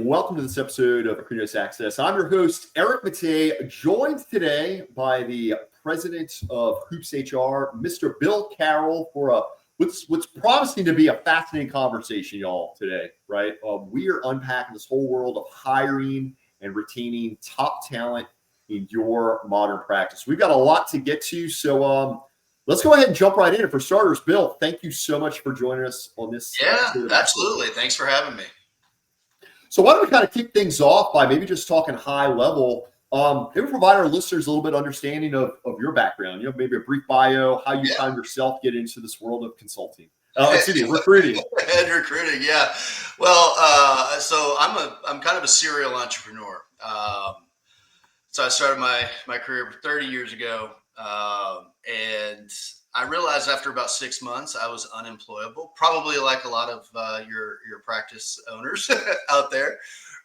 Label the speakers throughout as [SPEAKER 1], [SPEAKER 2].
[SPEAKER 1] welcome to this episode of Akrinos Access. I'm your host, Eric Matei, joined today by the president of Hoops HR, Mr. Bill Carroll, for what's promising to be a fascinating conversation, y'all, today, right? We are unpacking this whole world of hiring and retaining top talent in your modern practice. We've got a lot to get to, so let's go ahead and jump right in. And for starters, Bill, thank you so much for joining us on this.
[SPEAKER 2] Yeah, absolutely. Thanks for having me.
[SPEAKER 1] So why don't we kind of kick things off by maybe just talking high level, maybe provide our listeners a little bit of understanding of your background, maybe a brief bio, how you found yourself get into this world of consulting. Recruiting.
[SPEAKER 2] And recruiting, yeah. Well, so I'm kind of a serial entrepreneur. So I started my career 30 years ago, and I realized after about 6 months I was unemployable, probably like a lot of your practice owners out there,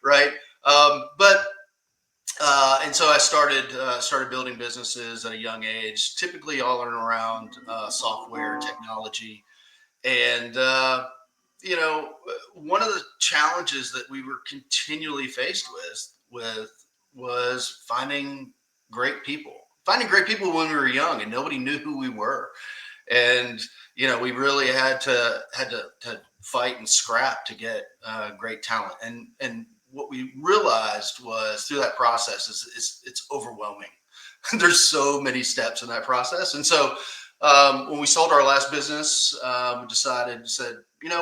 [SPEAKER 2] right? And so I started building businesses at a young age, typically all in and around software technology, and one of the challenges that we were continually faced with was finding great people. Finding great people when we were young and nobody knew who we were. And, we really had to fight and scrap to get great talent. And what we realized was through that process is it's overwhelming. There's so many steps in that process. And so when we sold our last business, we said,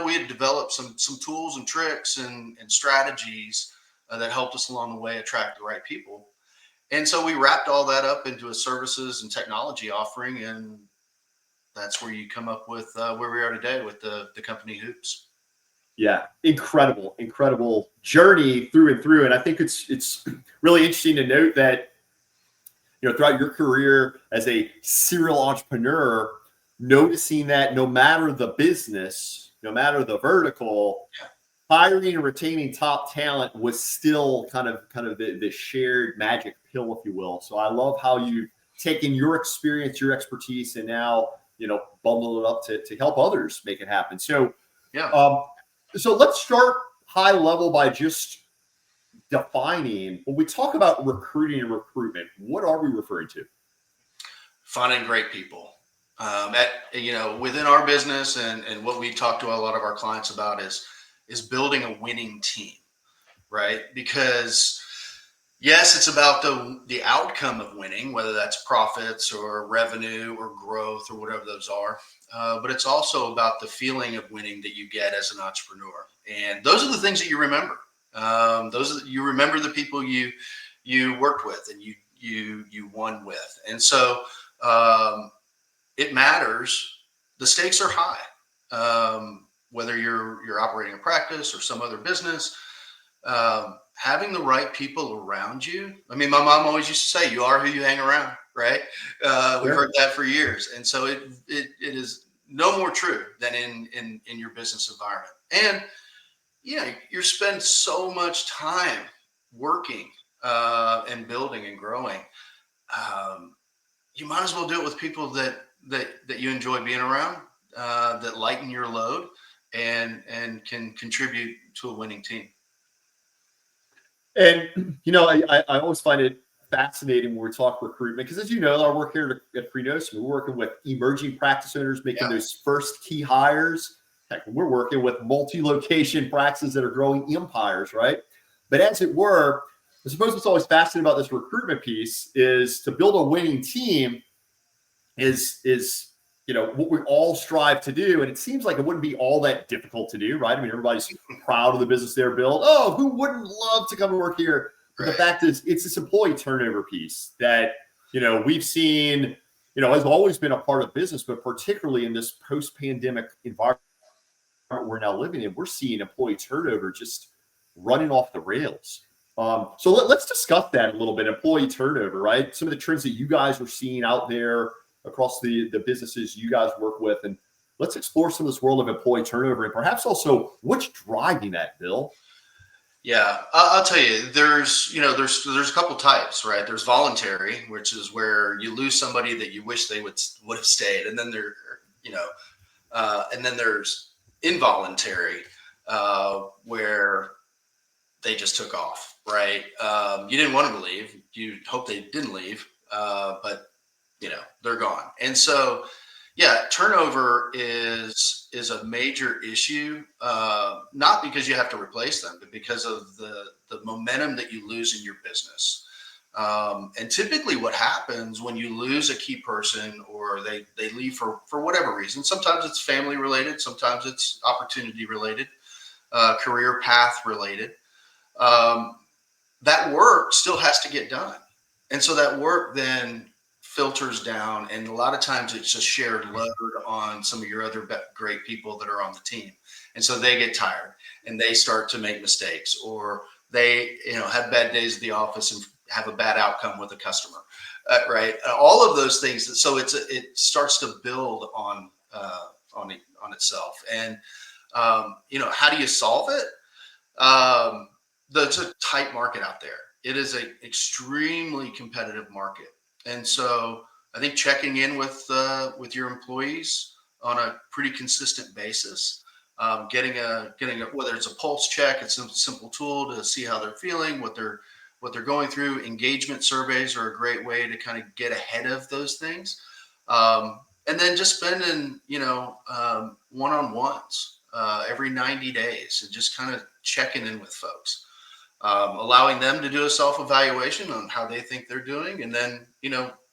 [SPEAKER 2] we had developed some tools and tricks and strategies that helped us along the way attract the right people. And so we wrapped all that up into a services and technology offering, and that's where you come up with where we are today with the company Hoops.
[SPEAKER 1] Yeah, incredible journey through and through. And I think it's really interesting to note that, throughout your career as a serial entrepreneur, noticing that no matter the business, no matter the vertical, hiring and retaining top talent was still kind of the shared magic pill, if you will. So I love how you've taken your experience, your expertise, and now, bundle it up to help others make it happen. So, so let's start high level by just defining, when we talk about recruiting and recruitment, what are we referring to?
[SPEAKER 2] Finding great people. Within our business and what we talk to a lot of our clients about is building a winning team, right? Because yes, it's about the outcome of winning, whether that's profits or revenue or growth or whatever those are. But it's also about the feeling of winning that you get as an entrepreneur. And those are the things that you remember. You remember the people you worked with and you won with. And so it matters. The stakes are high. Whether you're operating a practice or some other business, having the right people around you. I mean, my mom always used to say, "You are who you hang around," right? We've heard that for years, and so it is no more true than in your business environment. And you spend so much time working and building and growing. You might as well do it with people that you enjoy being around, that lighten your load, and can contribute to a winning team.
[SPEAKER 1] And, I always find it fascinating when we talk recruitment, because as you know, our work here at Akrinos, we're working with emerging practice owners making those first key hires. Heck, we're working with multi-location practices that are growing empires, right? But as it were, I suppose what's always fascinating about this recruitment piece is to build a winning team is what we all strive to do. And it seems like it wouldn't be all that difficult to do, right? I mean, everybody's proud of the business they're built. Oh, who wouldn't love to come to work here? But the fact is, it's this employee turnover piece that, we've seen, has always been a part of business, but particularly in this post-pandemic environment we're now living in, we're seeing employee turnover just running off the rails. So let's discuss that a little bit, employee turnover, right? Some of the trends that you guys are seeing out there across the businesses you guys work with, and let's explore some of this world of employee turnover and perhaps also what's driving that, Bill.
[SPEAKER 2] Yeah, I'll tell you, there's a couple types, right? There's voluntary, which is where you lose somebody that you wish they would have stayed. And then and then there's involuntary, where they just took off, right? You didn't want them to leave. You hope they didn't leave, but they're gone. And so, yeah, turnover is a major issue. Not because you have to replace them, but because of the momentum that you lose in your business. And typically, what happens when you lose a key person or they leave for whatever reason? Sometimes it's family related, sometimes it's opportunity related, career path related. Um, that work still has to get done. And so that work then filters down. And a lot of times it's a shared load on some of your other great people that are on the team. And so they get tired and they start to make mistakes, or they, have bad days at the office and have a bad outcome with a customer. Right. All of those things. So it starts to build on itself. And, how do you solve it? It's a tight market out there. It is an extremely competitive market, and so I think checking in with your employees on a pretty consistent basis, getting a whether it's a pulse check, it's a simple tool to see how they're feeling, what they're going through. Engagement surveys are a great way to kind of get ahead of those things, and then just spending one-on-ones every 90 days and just kind of checking in with folks. Allowing them to do a self-evaluation on how they think they're doing, and then,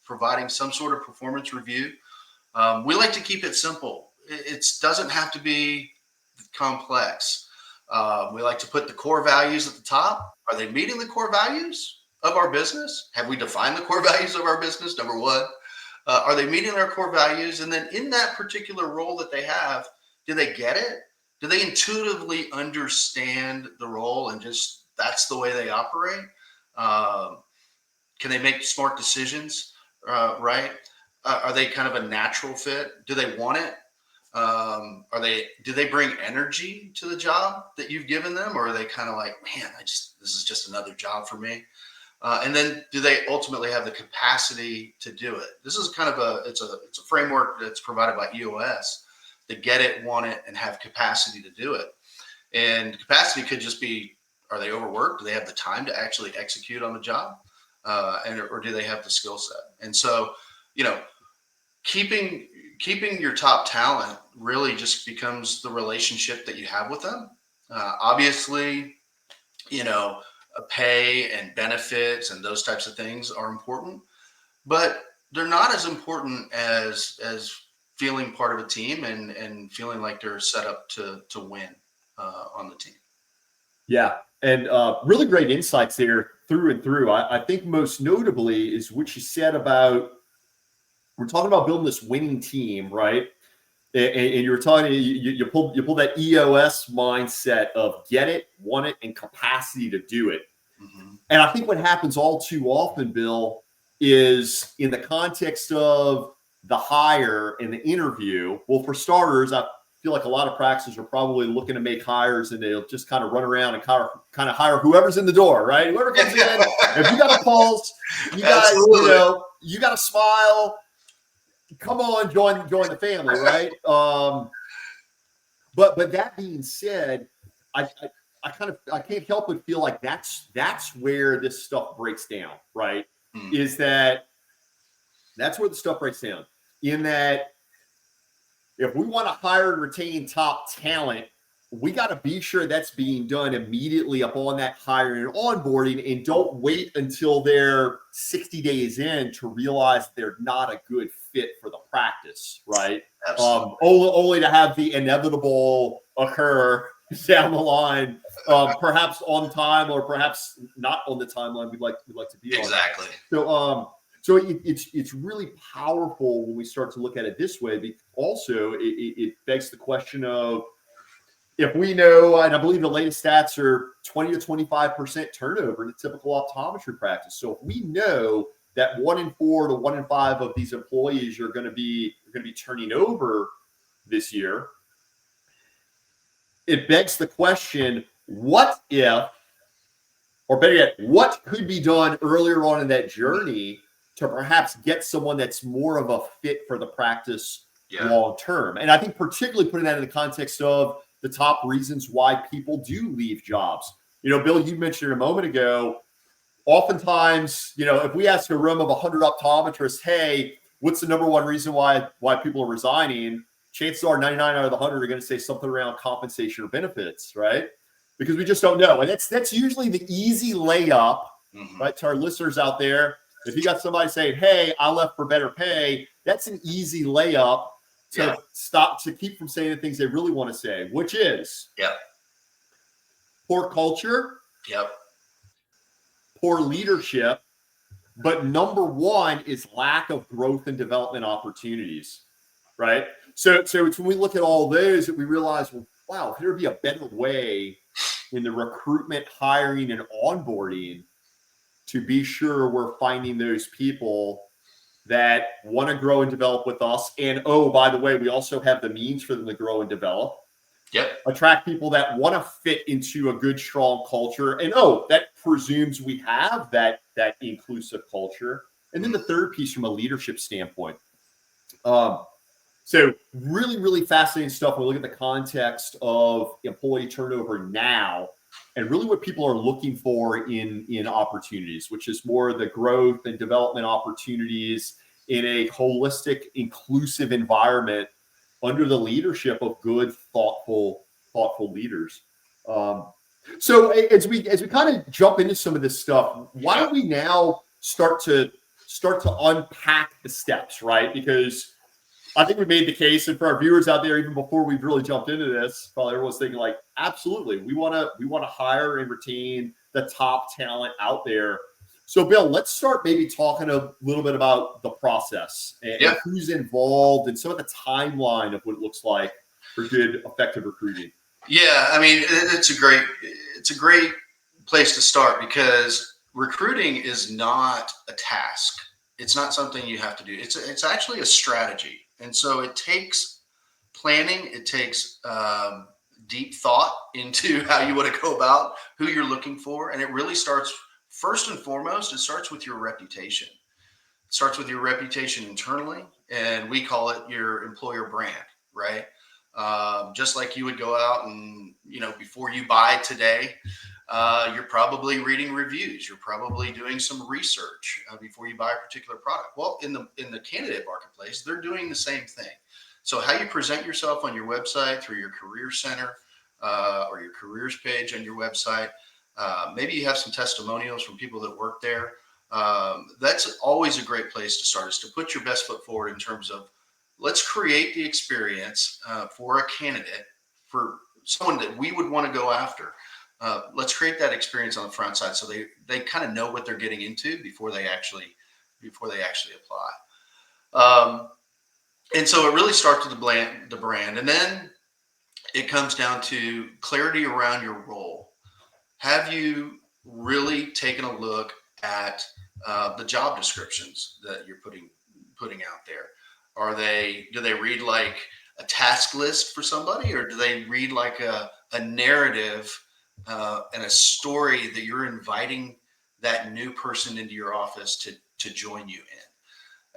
[SPEAKER 2] providing some sort of performance review. We like to keep it simple. It doesn't have to be complex. We like to put the core values at the top. Are they meeting the core values of our business? Have we defined the core values of our business? Number one, are they meeting their core values? And then in that particular role that they have, do they get it? Do they intuitively understand the role and just that's the way they operate? Can they make smart decisions? Right? Are they kind of a natural fit? Do they want it? Do they bring energy to the job that you've given them? Or are they kind of like, man, this is just another job for me? And then do they ultimately have the capacity to do it? This is kind of it's a framework that's provided by EOS to get it, want it, and have capacity to do it. And capacity could just be, are they overworked? Do they have the time to actually execute on the job? Or do they have the skill set? And so, keeping your top talent really just becomes the relationship that you have with them. Obviously, pay and benefits and those types of things are important, but they're not as important as feeling part of a team and feeling like they're set up to win on the team.
[SPEAKER 1] Yeah. And really great insights there through and through. I think most notably is what you said about, we're talking about building this winning team, right? And you were talking, you pull that EOS mindset of get it, want it, and capacity to do it.
[SPEAKER 2] Mm-hmm.
[SPEAKER 1] And I think what happens all too often, Bill, is in the context of the hire and the interview. Well, for starters, I feel like a lot of practices are probably looking to make hires and they'll just kind of run around and kind of hire whoever's in the door, right? Whoever comes in, if you got a pulse, you got, you got a smile, come on, join the family, right? But that being said, I can't help but feel like that's where this stuff breaks down, right?
[SPEAKER 2] Mm.
[SPEAKER 1] Is that's where the stuff breaks down. In that, if we want to hire and retain top talent, we got to be sure that's being done immediately upon that hiring and onboarding, and don't wait until they're 60 days in to realize they're not a good fit for the practice, right? Only to have the inevitable occur down the line, perhaps on time or perhaps not on the timeline we'd like to be on.
[SPEAKER 2] Exactly.
[SPEAKER 1] So it's really powerful when we start to look at it this way. Also, it begs the question of, if we know, and I believe the latest stats are 20 to 25% turnover in a typical optometry practice. So if we know that 1 in 4 to 1 in 5 of these employees are going to be turning over this year, it begs the question, what if, or better yet, what could be done earlier on in that journey to perhaps get someone that's more of a fit for the practice long term? And I think particularly putting that in the context of the top reasons why people do leave jobs. Bill, you mentioned a moment ago, oftentimes, if we ask a room of 100 optometrists, hey, what's the number one reason why people are resigning? Chances are 99 out of the 100 are going to say something around compensation or benefits, right? Because we just don't know. And that's usually the easy layup, right, to our listeners out there. If you got somebody saying, hey, I left for better pay, that's an easy layup to keep from saying the things they really want to say, which is poor culture, poor leadership, but number one is lack of growth and development opportunities, right? So it's when we look at all those that we realize, well, wow, if there would be a better way in the recruitment, hiring, and onboarding to be sure we're finding those people that want to grow and develop with us. And oh, by the way, we also have the means for them to grow and develop. Attract people that want to fit into a good, strong culture. And that presumes we have that inclusive culture. And then the third piece from a leadership standpoint. So really, really fascinating stuff when we look at the context of employee turnover now and really what people are looking for in opportunities, which is more the growth and development opportunities in a holistic, inclusive environment under the leadership of good, thoughtful leaders. So as we kind of jump into some of this stuff, why don't we now start to unpack the steps, right? Because I think we made the case, and for our viewers out there, even before we've really jumped into this, probably everyone's thinking like, absolutely, we want to hire and retain the top talent out there. So, Bill, let's start maybe talking a little bit about the process and who's involved and some of the timeline of what it looks like for good, effective recruiting.
[SPEAKER 2] Yeah, I mean, it's a great place to start because recruiting is not a task. It's not something you have to do. It's actually a strategy. And so it takes planning. It takes deep thought into how you want to go about who you're looking for. And it really starts, first and foremost, it starts with your reputation. It starts with your reputation internally, and we call it your employer brand, right? Just like you would go out and, before you buy today, you're probably reading reviews. You're probably doing some research before you buy a particular product. Well, in the candidate marketplace, they're doing the same thing. So how you present yourself on your website through your career center or your careers page on your website, maybe you have some testimonials from people that work there. That's always a great place to start, is to put your best foot forward in terms of, let's create the experience for a candidate, for someone that we would want to go after. Let's create that experience on the front side so they kind of know what they're getting into before they actually apply. And so it really starts with the brand, and then it comes down to clarity around your role. Have you really taken a look at the job descriptions that you're putting out there? Do they read like a task list for somebody, or do they read like a narrative and a story that you're inviting that new person into your office to join you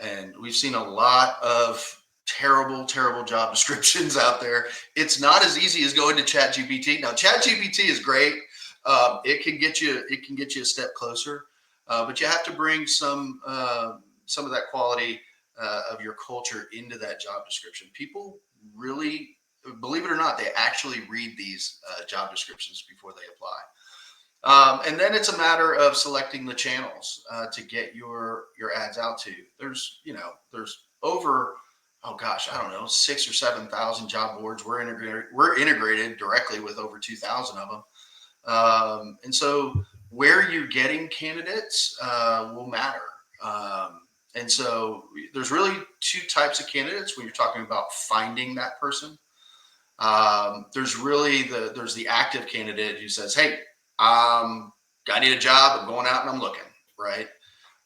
[SPEAKER 2] in? And we've seen a lot of terrible job descriptions out there. It's not as easy as going to ChatGPT. Now, ChatGPT is great. It can get you a step closer, but you have to bring some of that quality of your culture into that job description. People really, believe it or not, they actually read these job descriptions before they apply. And then it's a matter of selecting the channels to get your ads out to. There's over, 6,000 or 7,000 job boards. We're integrated directly with over 2,000 of them. And so where you're getting candidates will matter. And so there's really two types of candidates when you're talking about finding that person. There's the active candidate who says, hey, I need a job. I'm going out and I'm looking, right?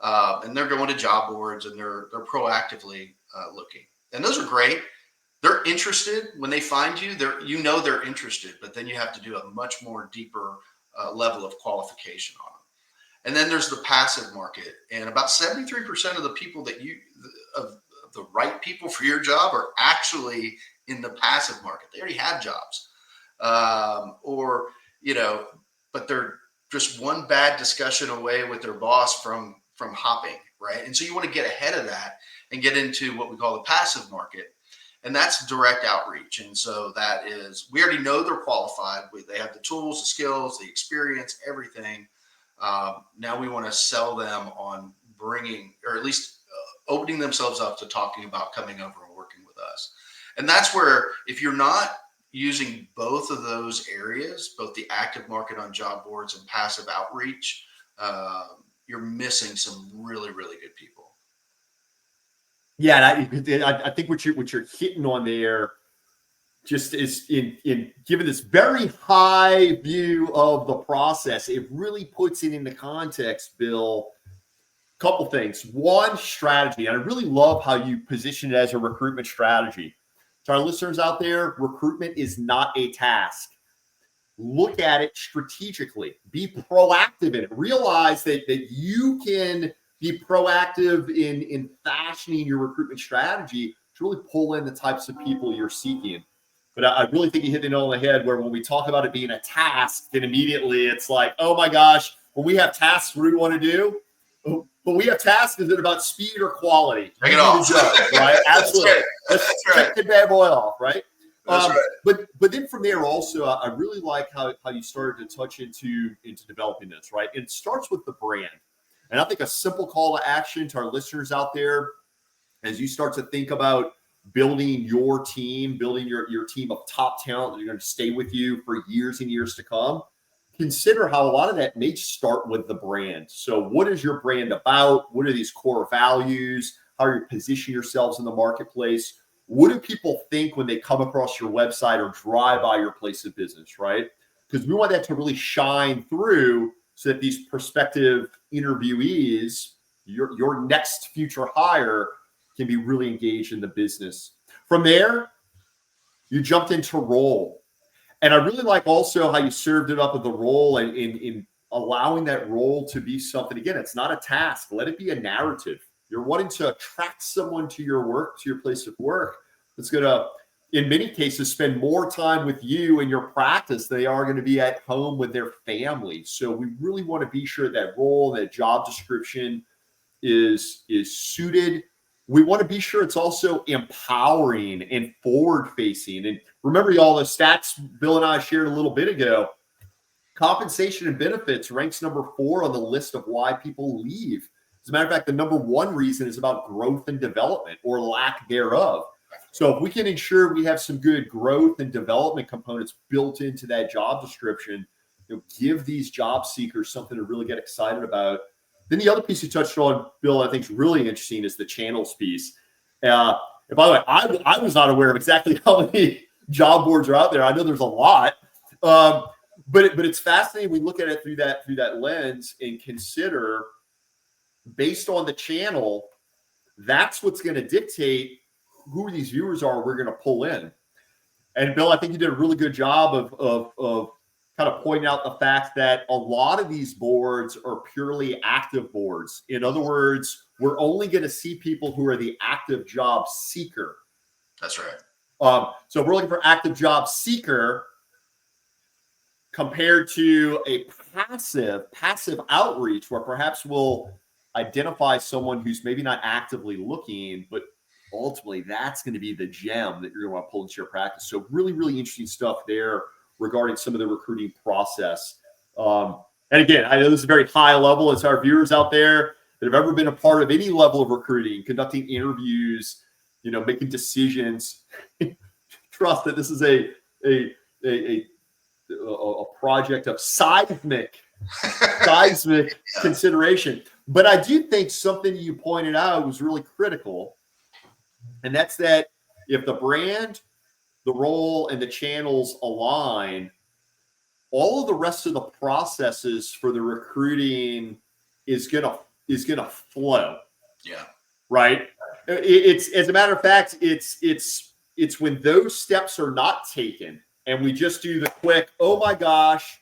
[SPEAKER 2] And they're going to job boards and they're proactively looking. And those are great. They're interested. When they find you, they're interested, but then you have to do a much more deeper level of qualification on them. And then there's the passive market, and about 73% of the people of the right people for your job are actually in the passive market. They already have jobs, but they're just one bad discussion away with their boss from hopping, right? And so you want to get ahead of that and get into what we call the passive market. And that's direct outreach. And so that is, we already know they're qualified. They have the tools, the skills, the experience, everything. Now we want to sell them on bringing, or at least opening themselves up to talking about coming over and working with us. And that's where, if you're not using both of those areas, both the active market on job boards and passive outreach, you're missing some really, really good people.
[SPEAKER 1] Yeah, and I think what you're hitting on there just is in giving this very high view of the process. It really puts it into context, Bill. Couple things. One, strategy. And I really love how you position it as a recruitment strategy. To our listeners out there, recruitment is not a task. Look at it strategically. Be proactive in it. Realize that you can be proactive in fashioning your recruitment strategy to really pull in the types of people you're seeking. But I really think you hit the nail on the head where when we talk about it being a task, then immediately it's like, oh my gosh, when we have tasks we want to do, but we have tasks, is it about speed or quality?
[SPEAKER 2] Take it off.
[SPEAKER 1] Judge, right? Absolutely.
[SPEAKER 2] Right.
[SPEAKER 1] Let's check the bad boy off, right?
[SPEAKER 2] That's right.
[SPEAKER 1] But then from there also, I really like how you started to touch into developing this, right? It starts with the brand. And I think a simple call to action to our listeners out there, as you start to think about building your team, building your team of top talent that are going to stay with you for years and years to come, consider how a lot of that may start with the brand. So what is your brand about? What are these core values? How are you positioning yourselves in the marketplace? What do people think when they come across your website or drive by your place of business, right? Because we want that to really shine through so that these prospective interviewees, your next future hire, can be really engaged in the business. From there, you jumped into role. And I really like also how you served it up with the role and in allowing that role to be something, again, it's not a task. Let it be a narrative. You're wanting to attract someone to your work, to your place of work, that's going to, in many cases, spend more time with you in your practice than they are going to be at home with their family. So we really want to be sure that role, that job description is suited. We want to be sure it's also empowering and forward-facing. And remember, y'all, the stats Bill and I shared a little bit ago, compensation and benefits ranks number 4 on the list of why people leave. As a matter of fact, the number 1 reason is about growth and development or lack thereof. So if we can ensure we have some good growth and development components built into that job description, give these job seekers something to really get excited about. Then the other piece you touched on, Bill, I think is really interesting is the channels piece. And by the way, I was not aware of exactly how many job boards are out there. I know there's a lot, but it's fascinating. We look at it through that lens and consider, based on the channel, that's what's going to dictate who these viewers are we're going to pull in. And Bill, I think you did a really good job of kind of pointing out the fact that a lot of these boards are purely active boards. In other words, we're only going to see people who are the active job seeker.
[SPEAKER 2] That's right.
[SPEAKER 1] So if we're looking for active job seeker compared to a passive outreach, where perhaps we'll identify someone who's maybe not actively looking, but ultimately that's going to be the gem that you're going to want to pull into your practice. So really, really interesting stuff there regarding some of the recruiting process. And again, I know this is very high level. It's our viewers out there that have ever been a part of any level of recruiting, conducting interviews, making decisions. Trust that this is a project of seismic consideration. But I do think something you pointed out was really critical, and that's that if the brand, the role, and the channels align, all of the rest of the processes for the recruiting is gonna flow.
[SPEAKER 2] Yeah.
[SPEAKER 1] Right. It's, as a matter of fact, it's when those steps are not taken and we just do the quick, oh my gosh,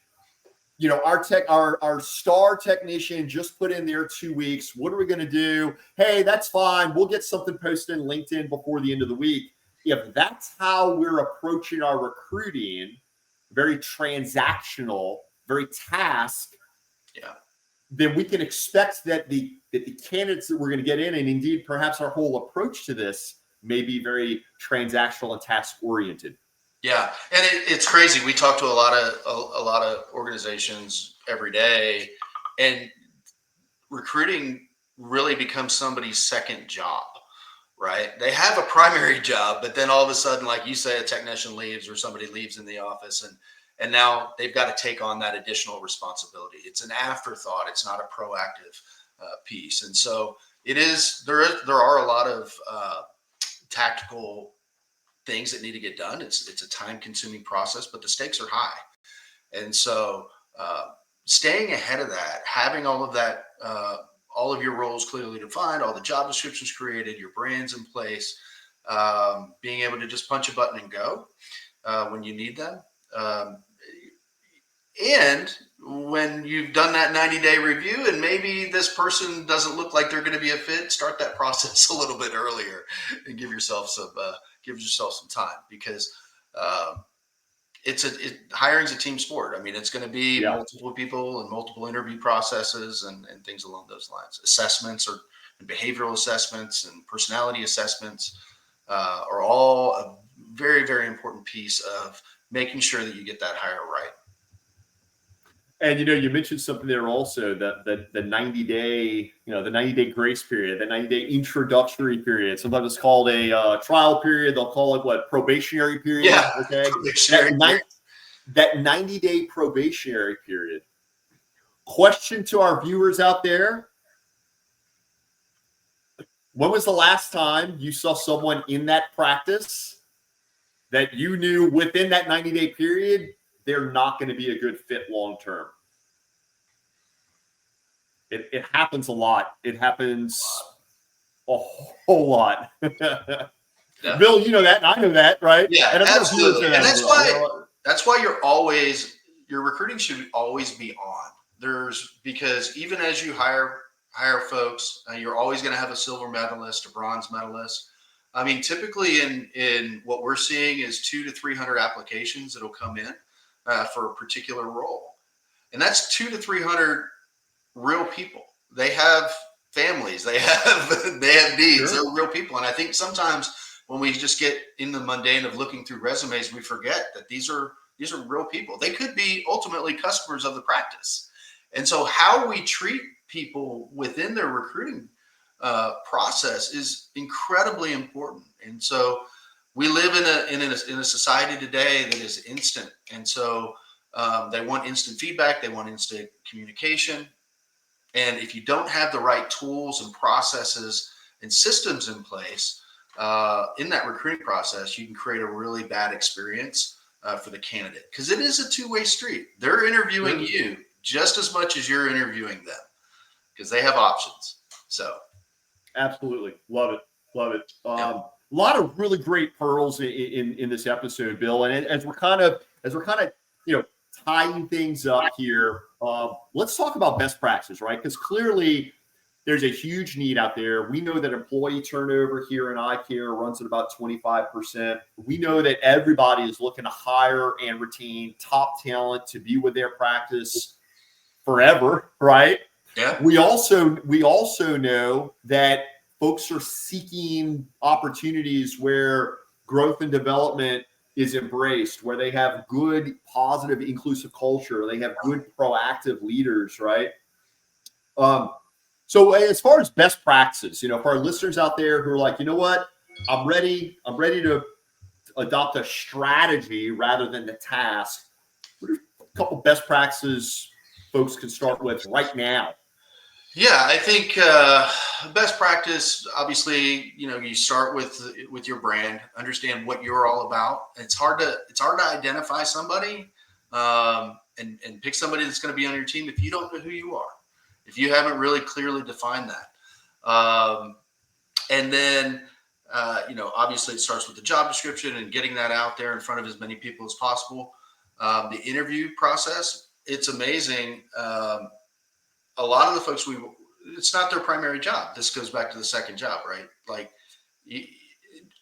[SPEAKER 1] our star technician just put in there 2 weeks. What are we going to do? Hey, that's fine. We'll get something posted in LinkedIn before the end of the week. If that's how we're approaching our recruiting, very transactional, very task,
[SPEAKER 2] Yeah.
[SPEAKER 1] then we can expect that the candidates that we're going to get in, and indeed perhaps our whole approach to this, may be very transactional and task oriented.
[SPEAKER 2] Yeah, and it's crazy. We talk to a lot of organizations every day, and recruiting really becomes somebody's second job, right? They have a primary job, but then all of a sudden, like you say, a technician leaves or somebody leaves in the office, and now they've got to take on that additional responsibility. It's an afterthought. It's not a proactive piece, and so it is. There are a lot of tactical things that need to get done. It's a time consuming process, but the stakes are high, and so staying ahead of that, having all of that. All of your roles clearly defined, all the job descriptions created, your brands in place, being able to just punch a button and go when you need them. And when you've done that 90-day review and maybe this person doesn't look like they're going to be a fit, start that process a little bit earlier and give yourself some time, because hiring's a team sport. I mean, it's going to be multiple people and multiple interview processes and things along those lines. Assessments and behavioral assessments and personality assessments are all a very, very important piece of making sure that you get that hire right.
[SPEAKER 1] And you mentioned something there also, that the 90-day, the 90-day grace period, the 90-day introductory period. Sometimes it's called a trial period. They'll call it what, probationary period.
[SPEAKER 2] Yeah.
[SPEAKER 1] Okay. That 90-day probationary period. Question to our viewers out there: when was the last time you saw someone in that practice that you knew within that 90-day period they're not going to be a good fit long term? It happens a lot. It happens a whole lot.
[SPEAKER 2] Yeah.
[SPEAKER 1] Bill, you know that, and I know that, right?
[SPEAKER 2] Yeah,
[SPEAKER 1] and
[SPEAKER 2] absolutely. And that's why your recruiting should always be on. Because even as you hire folks, you're always going to have a silver medalist, a bronze medalist. I mean, typically in what we're seeing is 200 to 300 applications that'll come in for a particular role, and that's 200 to 300 real people. They have families. They have needs.
[SPEAKER 1] Sure.
[SPEAKER 2] They're real people, and I think sometimes when we just get in the mundane of looking through resumes, we forget that these are real people. They could be ultimately customers of the practice, and so how we treat people within their recruiting process is incredibly important. And so we live in a society today that is instant, and so they want instant feedback. They want instant communication. And if you don't have the right tools and processes and systems in place in that recruiting process, you can create a really bad experience for the candidate, because it is a two-way street. They're interviewing you just as much as you're interviewing them, because they have options. So,
[SPEAKER 1] absolutely love it. A lot of really great pearls in this episode, Bill. And as we're kind of tying things up here, let's talk about best practices, right? Because clearly there's a huge need out there. We know that employee turnover here in eye care runs at about 25%. We know that everybody is looking to hire and retain top talent to be with their practice forever, right?
[SPEAKER 2] Yeah.
[SPEAKER 1] We also know that folks are seeking opportunities where growth and development is embraced, where they have good, positive, inclusive culture. They have good, proactive leaders, right? So as far as best practices, for our listeners out there who are like, you know what, I'm ready to adopt a strategy rather than the task. What are a couple best practices folks can start with right now?
[SPEAKER 2] Yeah, I think best practice, obviously, you start with your brand, understand what you're all about. It's hard to identify somebody and pick somebody that's going to be on your team if you don't know who you are, if you haven't really clearly defined that. And then, obviously it starts with the job description and getting that out there in front of as many people as possible. The interview process, it's amazing. A lot of the folks it's not their primary job. This goes back to the second job, right? Like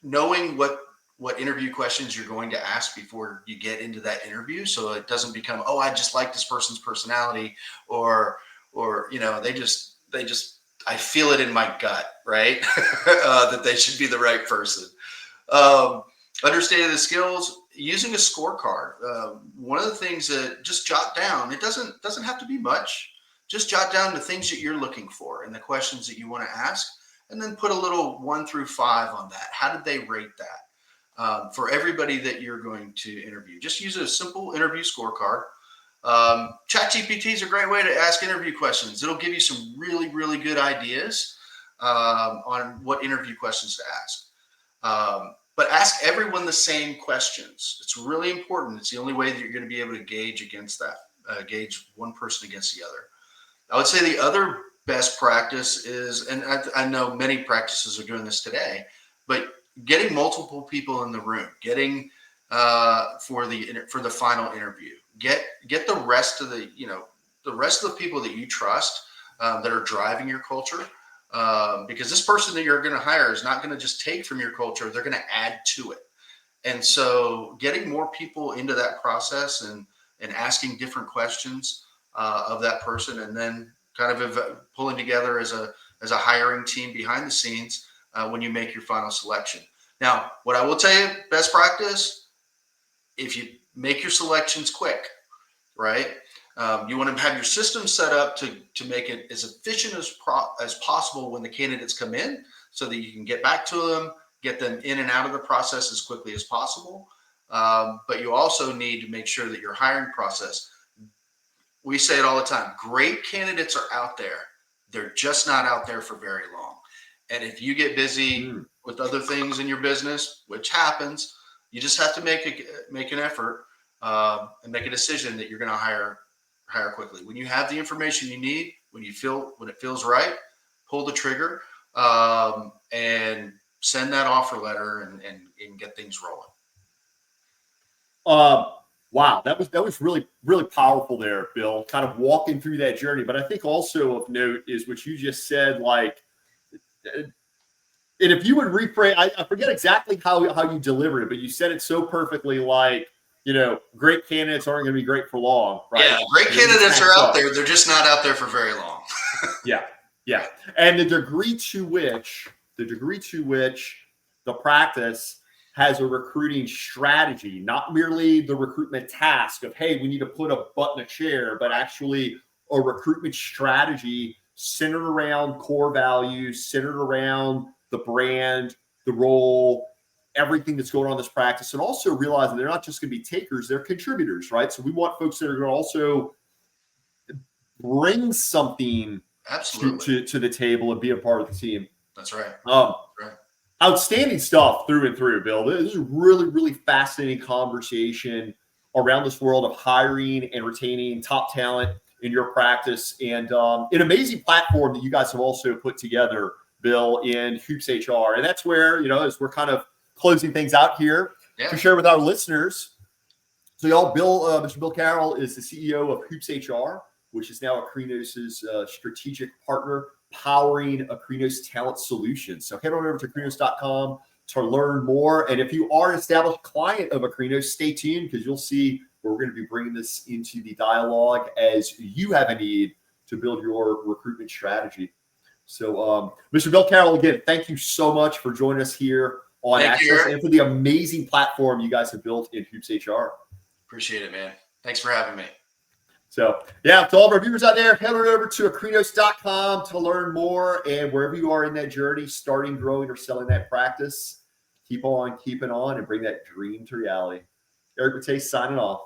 [SPEAKER 2] knowing what what interview questions you're going to ask before you get into that interview, so it doesn't become, oh, I just like this person's personality, or they just I feel it in my gut, right? That they should be the right person. Understanding the skills, using a scorecard. One of the things that just jot down, it doesn't have to be much. Just jot down the things that you're looking for and the questions that you want to ask, and then put a little 1 through 5 on that. How did they rate that? For everybody that you're going to interview, just use a simple interview scorecard. ChatGPT is a great way to ask interview questions. It'll give you some really, really good ideas on what interview questions to ask. But ask everyone the same questions. It's really important. It's the only way that you're going to be able to gauge against that, gauge one person against the other. I would say the other best practice is, and I know many practices are doing this today, but getting multiple people in the room, getting for the final interview, get the rest of the people that you trust that are driving your culture, because this person that you're going to hire is not going to just take from your culture; they're going to add to it. And so, getting more people into that process and asking different questions of that person, and then kind of pulling together as a hiring team behind the scenes when you make your final selection. Now, what I will tell you, best practice, if you make your selections quick, right? You want to have your system set up to make it as efficient as possible when the candidates come in, so that you can get back to them, get them in and out of the process as quickly as possible. But you also need to make sure that your hiring process, we say it all the time, great candidates are out there. They're just not out there for very long. And if you get busy with other things in your business, which happens, you just have to make an effort and make a decision that you're going to hire quickly. When you have the information you need, when it feels right, pull the trigger and send that offer letter and get things rolling.
[SPEAKER 1] Wow, that was really, really powerful there, Bill, kind of walking through that journey. But I think also of note is what you just said, like, and if you would rephrase, I forget exactly how you delivered it, but you said it so perfectly, like, great candidates aren't going to be great for long, right?
[SPEAKER 2] Yeah, great candidates are out there. They're just not out there for very long.
[SPEAKER 1] Yeah. And the degree to which the practice has a recruiting strategy, not merely the recruitment task of, hey, we need to put a butt in a chair, but actually a recruitment strategy centered around core values, centered around the brand, the role, everything that's going on in this practice, and also realizing they're not just going to be takers, they're contributors, right? So we want folks that are going to also bring something to the table and be a part of the team.
[SPEAKER 2] That's right.
[SPEAKER 1] Right. Outstanding stuff through and through, Bill. This is a really, really fascinating conversation around this world of hiring and retaining top talent in your practice, and an amazing platform that you guys have also put together, Bill, in Hoops HR. And that's where, as we're kind of closing things out here, to share with our listeners. So y'all, Mr. Bill Carroll is the CEO of Hoops HR, which is now Akrinos' strategic partner, powering Akrinos talent solutions. So head on over to akrinos.com to learn more. And if you are an established client of Akrinos, stay tuned, because you'll see where we're going to be bringing this into the dialogue as you have a need to build your recruitment strategy. So, Mr. Bill Carroll, again, thank you so much for joining us here on Access, and for the amazing platform you guys have built in Hoops HR.
[SPEAKER 2] Appreciate it, man. Thanks for having me.
[SPEAKER 1] So, to all of our viewers out there, head on over to akrinos.com to learn more. And wherever you are in that journey, starting, growing, or selling that practice, keep on keeping on and bring that dream to reality. Eric Matei signing off.